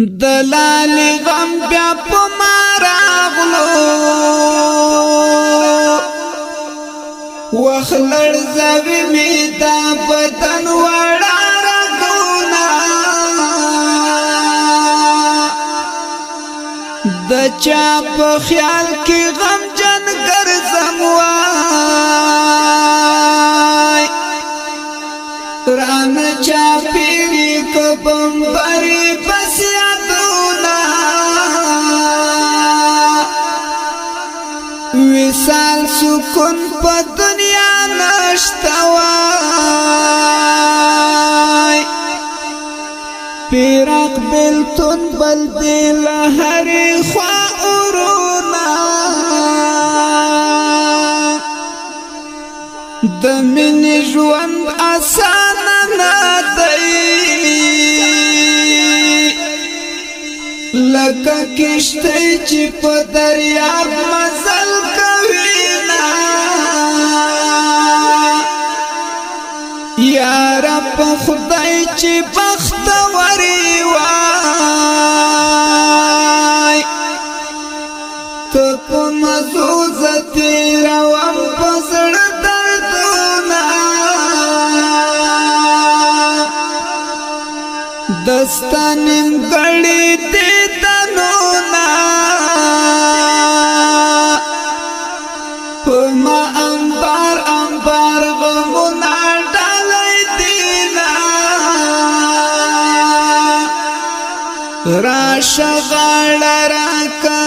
دلال غم بیا پماراغلو وخلر زوی می دا بدن وڑا رگونا د چا په خیال کی غم جن ګرځم وای ران چا پیری کبم بری پس یادونا وصال سکون په دنیا نشتا وای پیراق بلتون بل دل هری خوا اورونا د من ژوند آسان نه دی لکه کشته چې په دریاب مزل کوي نا یار په خدای چې بختوري وای ته په مزو زتی روان پسړ دستانم گڑی دیدنونا پما انبار انبار غمونا ڈالی دینا راشا غاڑ راکا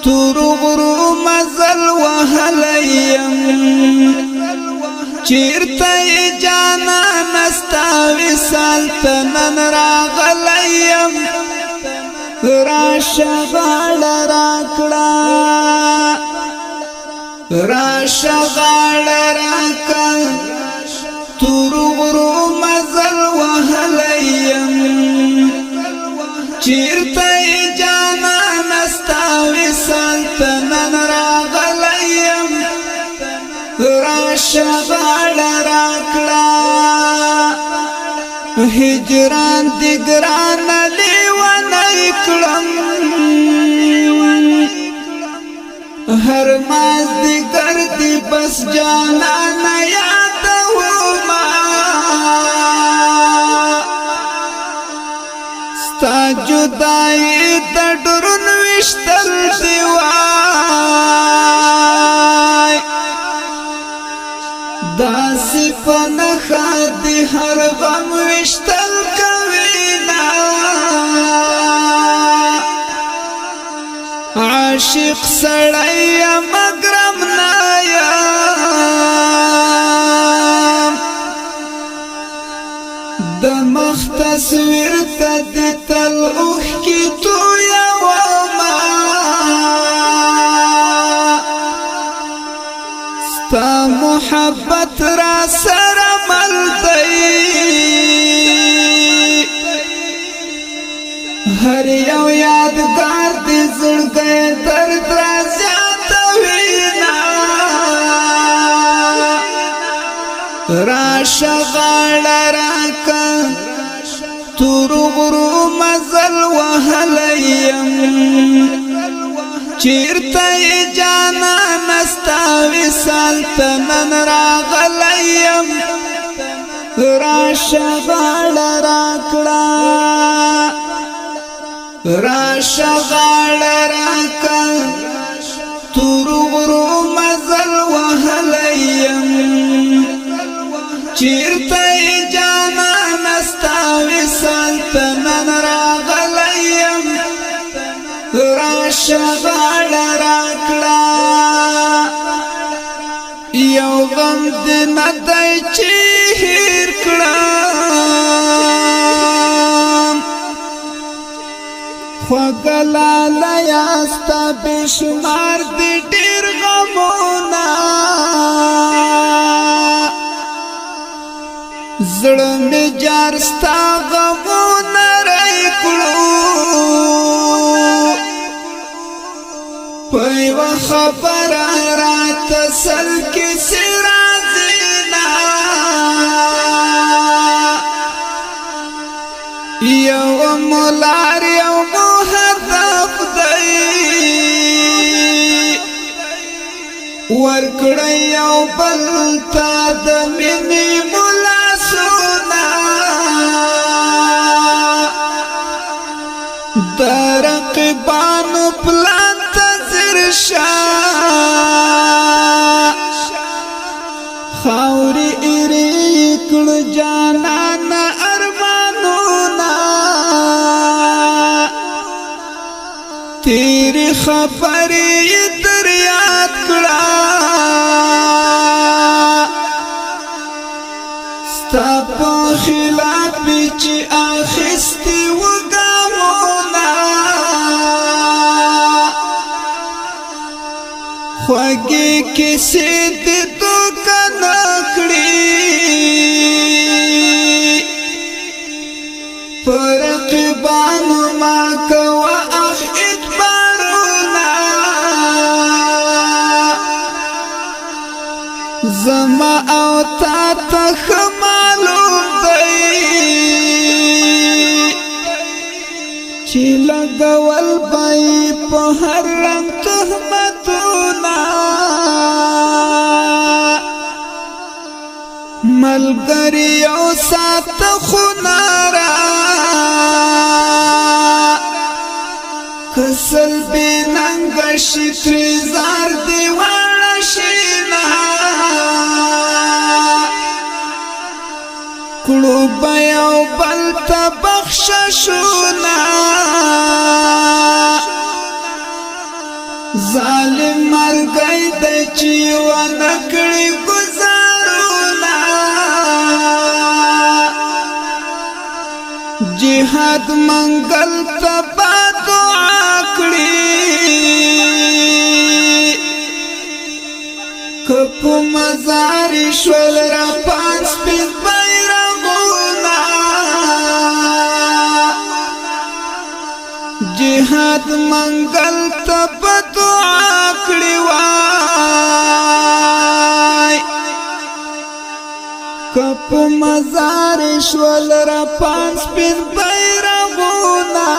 تورغرو مزل وحلیم چیرته جانا نستا وصال تنن راغلیم راشا غاڑ راکڑا راشا غاڑ راکا تورغرو مزل وحلیم چیرته جانا نستا وصال تنن راغلیم راشا غاڑ راکڑا هجران دی گران لیوان اکڑم ہر ماز دی گردی بس جانا نیاد ہوما ستا جدائی دا ڈرن وشتر دیوائی داسی پنخا دی ہر غم وشتل کوینا عاشق سڑی مگرم نایم د مخ تصویر تا دی تل اوخ کی تو یوما ستا محبت را سر مل دی هر یو یادگار دی زړګی درد را زیاتوینا راشه غاړه راکه تورغرو مزل وهلیم چیرته جانا نستا وصال تنن راغلیم راشه غاړه راکړه راشه غاړه راکړه تورغرو مزل وهلیم چیرته جانا نستا وصال تنن راغلیم راشه غاړه راکړه یو غم دې نه دی چې هیر کړم خوږه لاله یاستا بېشمار دې ډېر غمونه زړه مې جار ستا غمونه رای کړو په یوه خبره راته سل کیسې راځي نه یو مولار یو مهدف دی ورکړی یو بل تا د مینې ملاسونه د رقیبانو پلان ته ځیر شه خاورې ایرې کړو جانانه ارمانونه تیرې خبرې در یاد کړه ستا په خلاف چې اخیستې وه ګامونه خوږې کیسې دې دوکه نه کړې په رقیبانو ما کوه اخ اعتبارونه زما او تا ته ښه معلوم دی چې لګول به یې په هر رنګ تهمتونه ملګری یو ساته خوناره کسل بې ننګه شي ترې زار دې واړه شینه کړو به یو بل ته بخششونه ظالم مرګی دی چې ونه کړي ګزارونه جهاد منګل ته به دعا کړي که په مزار شول را پان سپین بیرغونه جهاد منګل ته به دعا کړي وای که په مزار شول را پان سپین بیرغونه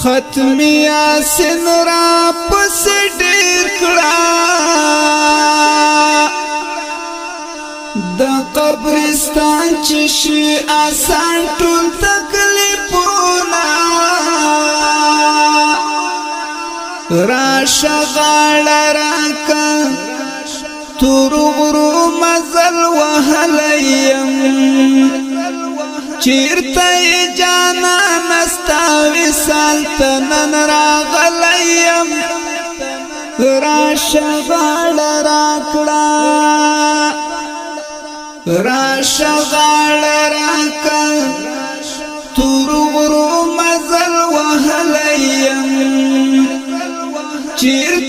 ختم یاسین را پس ډیر کړه د قبرستان چې شي آسان ټول تکلیفونه راشه غاړه راکه تور غرو مزل وهلیم چیرته جانان ستا وصال ته نن راغلیم راشه غاړه راکړه راشه غاړه راکه تور غرو مزل وهلیم چیرته